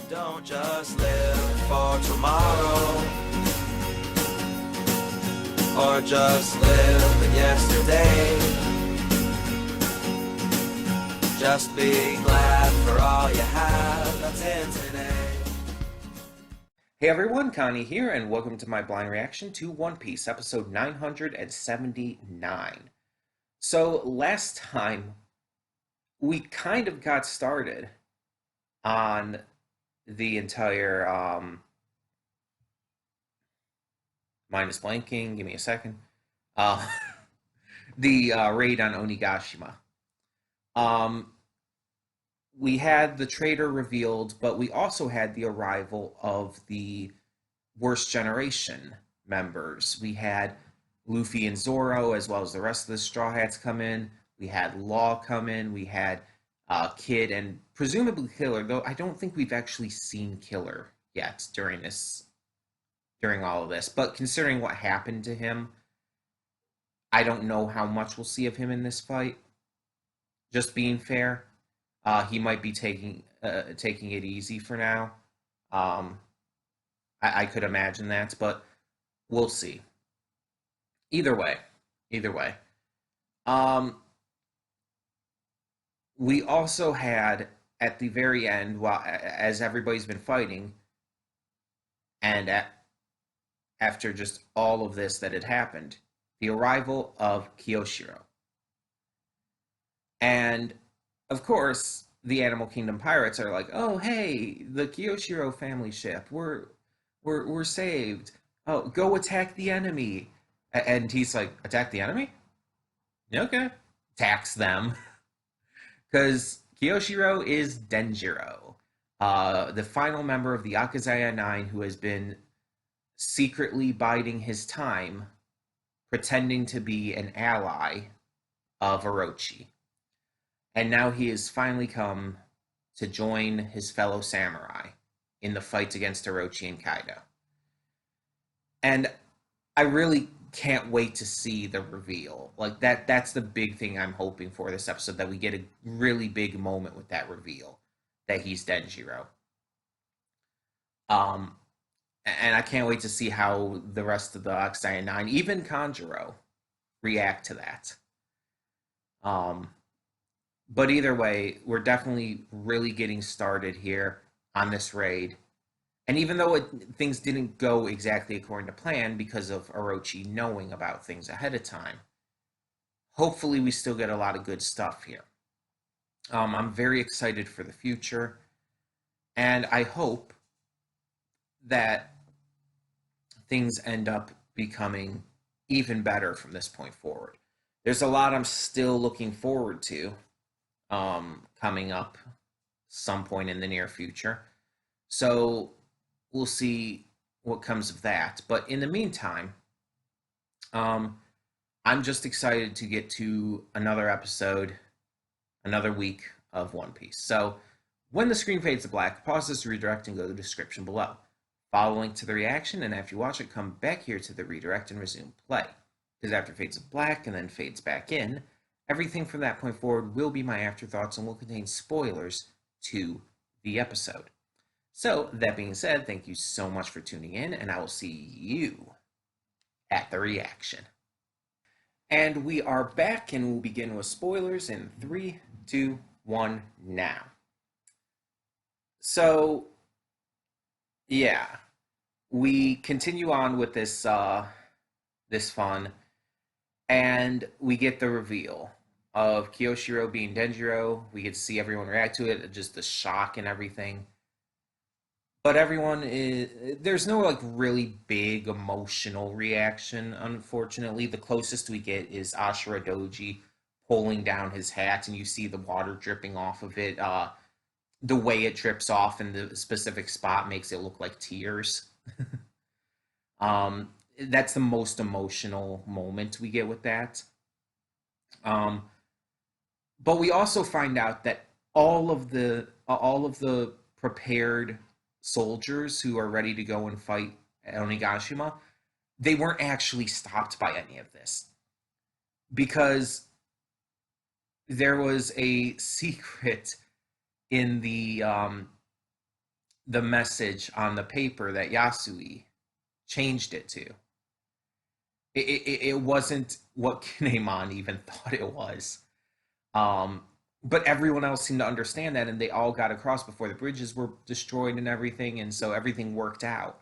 Don't just live for tomorrow, or just live in yesterday. Just be glad for all you have that's in today. Hey everyone, Connie here, and welcome to my blind reaction to One Piece, episode 979. So, last time, we kind of got started on the entire, mine is blanking, give me a second, uh, the raid on Onigashima. We had the traitor revealed, but we also had the arrival of the Worst Generation members. We had Luffy and Zoro, as well as the rest of the Straw Hats, come in. We had Law come in. We had Kid and presumably Killer, though I don't think we've actually seen Killer yet during all of this. But considering what happened to him, I don't know how much we'll see of him in this fight. Just being fair, he might be taking it easy for now. I could imagine that, but we'll see. Either way. We also had at the very end, as everybody's been fighting, and after just all of this that had happened, the arrival of Kiyoshiro. And of course, the Animal Kingdom pirates are like, "Oh, hey, the Kiyoshiro family ship. We're saved. Oh, go attack the enemy." And he's like, "Attack the enemy? Okay." Attacks them. Because Kiyoshiro is Denjiro, the final member of the Akazaya Nine who has been secretly biding his time, pretending to be an ally of Orochi. And now he has finally come to join his fellow samurai in the fight against Orochi and Kaido. And I really can't wait to see the reveal. Like that's the big thing I'm hoping for this episode, that we get a really big moment with that reveal that he's Denjiro. And I can't wait to see how the rest of the Akazaya Nine, even Kanjuro, react to that. But either way, we're definitely really getting started here on this raid. And even though things didn't go exactly according to plan because of Orochi knowing about things ahead of time, hopefully we still get a lot of good stuff here. I'm very excited for the future, and I hope that things end up becoming even better from this point forward. There's a lot I'm still looking forward to coming up some point in the near future. So we'll see what comes of that. But in the meantime, I'm just excited to get to another episode, another week of One Piece. So when the screen fades to black, pause this redirect and go to the description below. Follow a link to the reaction, and after you watch it, come back here to the redirect and resume play. Because after it fades to black and then fades back in, everything from that point forward will be my afterthoughts and will contain spoilers to the episode. So, that being said, thank you so much for tuning in, and I will see you at the reaction. And we are back, and we'll begin with spoilers in 3, 2, 1, now. So, yeah, we continue on with this fun, and we get the reveal of Kiyoshiro being Denjiro. We get to see everyone react to it, just the shock and everything. But there's no like really big emotional reaction, unfortunately. The closest we get is Ashura Doji pulling down his hat, and you see the water dripping off of it. The way it drips off in the specific spot makes it look like tears. That's the most emotional moment we get with that. But we also find out that all of the prepared soldiers who are ready to go and fight at Onigashima, they weren't actually stopped by any of this, because there was a secret in the the message on the paper that Yasui changed it to. It wasn't what Kinemon even thought it was. Um, but everyone else seemed to understand that, and they all got across before the bridges were destroyed and everything, and so everything worked out.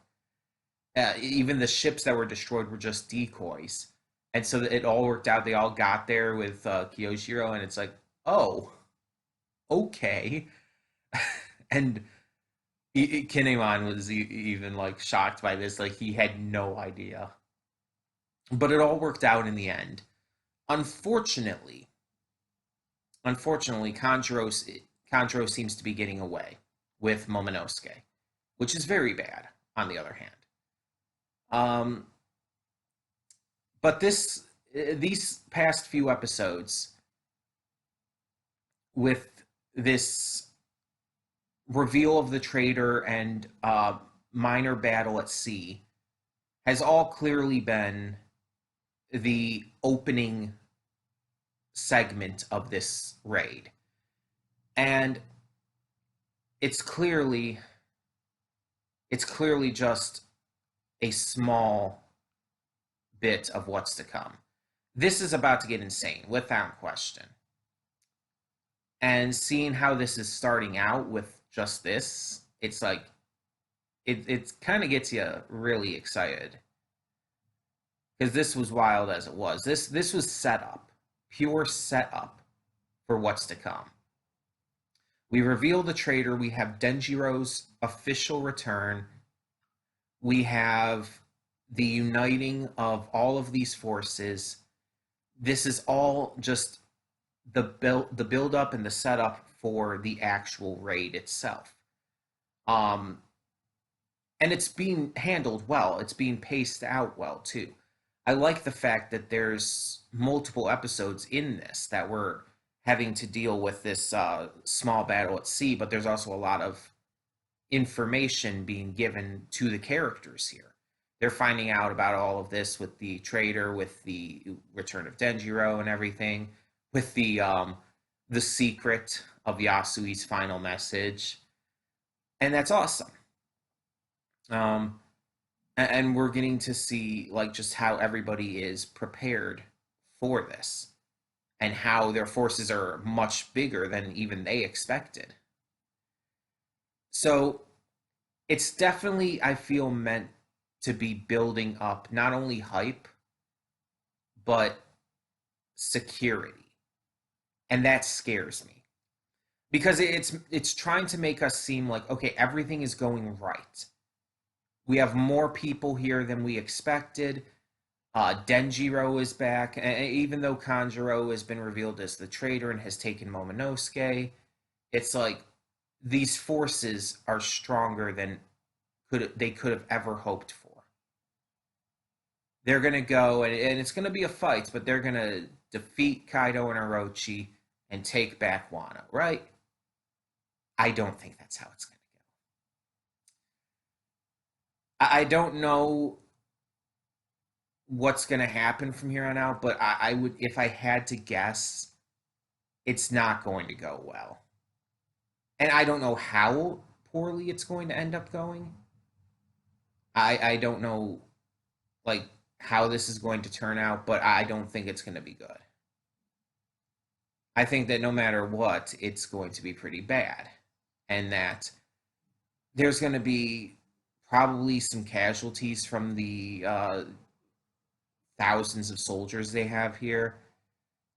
Even the ships that were destroyed were just decoys, and so it all worked out. They all got there with Kyoshiro, and it's like, oh, okay. And Kinemon was even like shocked by this, like he had no idea. But it all worked out in the end. Unfortunately, unfortunately, Kanjuro seems to be getting away with Momonosuke, which is very bad. On the other hand, um, but these past few episodes with this reveal of the traitor and minor battle at sea has all clearly been the opening segment of this raid. And it's clearly just a small bit of what's to come. This is about to get insane, without question. And seeing how this is starting out with just this, it's like it kind of gets you really excited. Because this was wild as it was. This was setup, pure setup for what's to come. We reveal the traitor. We have Denjiro's official return. We have the uniting of all of these forces. This is all just the build up and the setup for the actual raid itself. And it's being handled well. It's being paced out well too. I like the fact that there's multiple episodes in this that we're having to deal with this small battle at sea, but there's also a lot of information being given to the characters here. They're finding out about all of this with the traitor, with the return of Denjiro and everything, with the secret of Yasui's final message, and that's awesome. And we're getting to see like just how everybody is prepared for this and how their forces are much bigger than even they expected. So it's definitely, I feel, meant to be building up not only hype but security, and that scares me because it's trying to make us seem like, okay, everything is going right. We have more people here than we expected. Denjiro is back, and even though Kanjuro has been revealed as the traitor and has taken Momonosuke, it's like these forces are stronger than they could have ever hoped for. They're gonna go, and it's gonna be a fight, but they're gonna defeat Kaido and Orochi and take back Wano, right? I don't think that's how it's gonna go. I don't know what's gonna happen from here on out, but I would, if I had to guess, it's not going to go well. And I don't know how poorly it's going to end up going. I don't know like how this is going to turn out, but I don't think it's going to be good. I think that no matter what, it's going to be pretty bad, and that there's going to be probably some casualties from the thousands of soldiers they have here.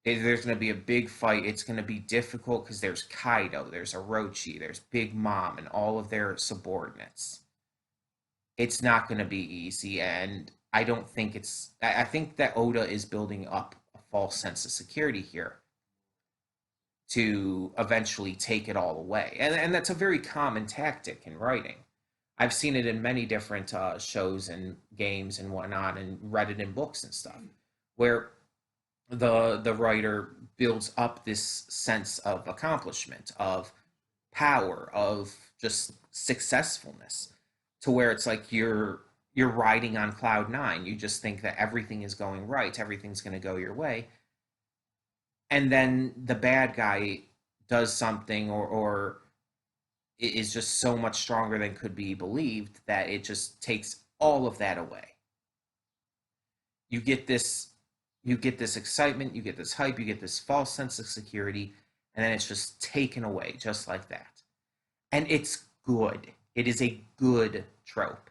There's going to be a big fight. It's going to be difficult because there's Kaido, there's Orochi, there's Big Mom, and all of their subordinates. It's not going to be easy, and I don't think it's. I think that Oda is building up a false sense of security here to eventually take it all away, and that's a very common tactic in writing. I've seen it in many different shows and games and whatnot, and read it in books and stuff, where the writer builds up this sense of accomplishment, of power, of just successfulness, to where it's like you're riding on cloud nine. You just think that everything is going right, everything's going to go your way, and then the bad guy does something or is just so much stronger than could be believed that it just takes all of that away. You get this you get this excitement, you get this hype, you get this false sense of security, and then it's just taken away just like that. And it's good. It is a good trope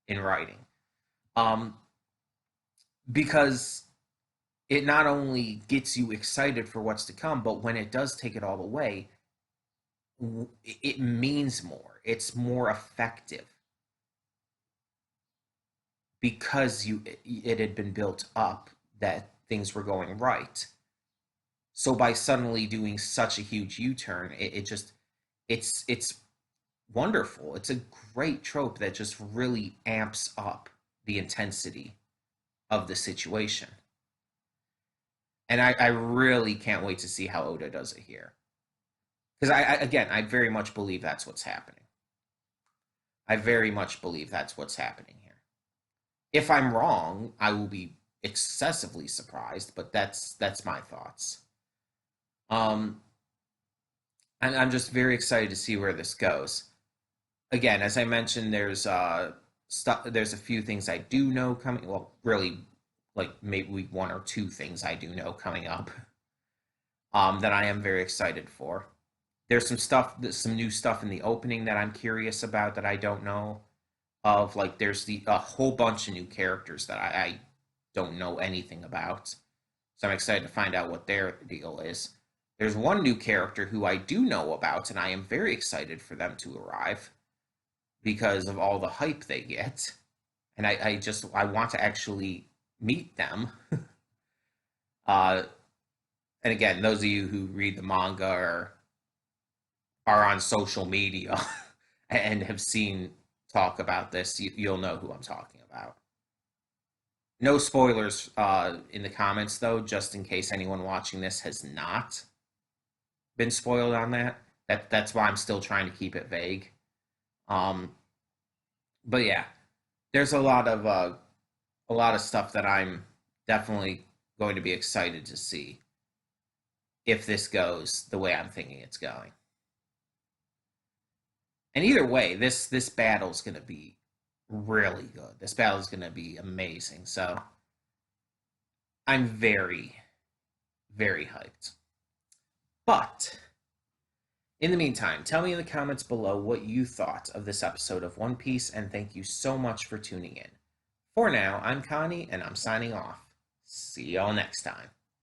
in writing. Um, because it not only gets you excited for what's to come, but when it does take it all away, it means more. It's more effective because it had been built up that things were going right. So by suddenly doing such a huge U-turn, it just it's wonderful. It's a great trope that just really amps up the intensity of the situation. And I really can't wait to see how Oda does it here. Because again, I very much believe that's what's happening. I very much believe that's what's happening here. If I'm wrong, I will be excessively surprised, but that's my thoughts. Um, and I'm just very excited to see where this goes. Again, as I mentioned, there's a few things I do know coming. Well, really, like maybe one or two things I do know coming up. That I am very excited for. There's some new stuff in the opening that I'm curious about that I don't know of. Like there's a whole bunch of new characters that I don't know anything about. So I'm excited to find out what their deal is. There's one new character who I do know about, and I am very excited for them to arrive because of all the hype they get. And I want to actually meet them. uh, and again, those of you who read the manga or are on social media and have seen talk about this, you'll know who I'm talking about. No spoilers in the comments, though, just in case anyone watching this has not been spoiled on that. That's why I'm still trying to keep it vague. Um, but yeah, there's a lot of stuff that I'm definitely going to be excited to see if this goes the way I'm thinking it's going. And either way, this battle's going to be really good. This battle's going to be amazing. So I'm very, very hyped. But in the meantime, tell me in the comments below what you thought of this episode of One Piece, and thank you so much for tuning in. For now, I'm Connie, and I'm signing off. See y'all next time.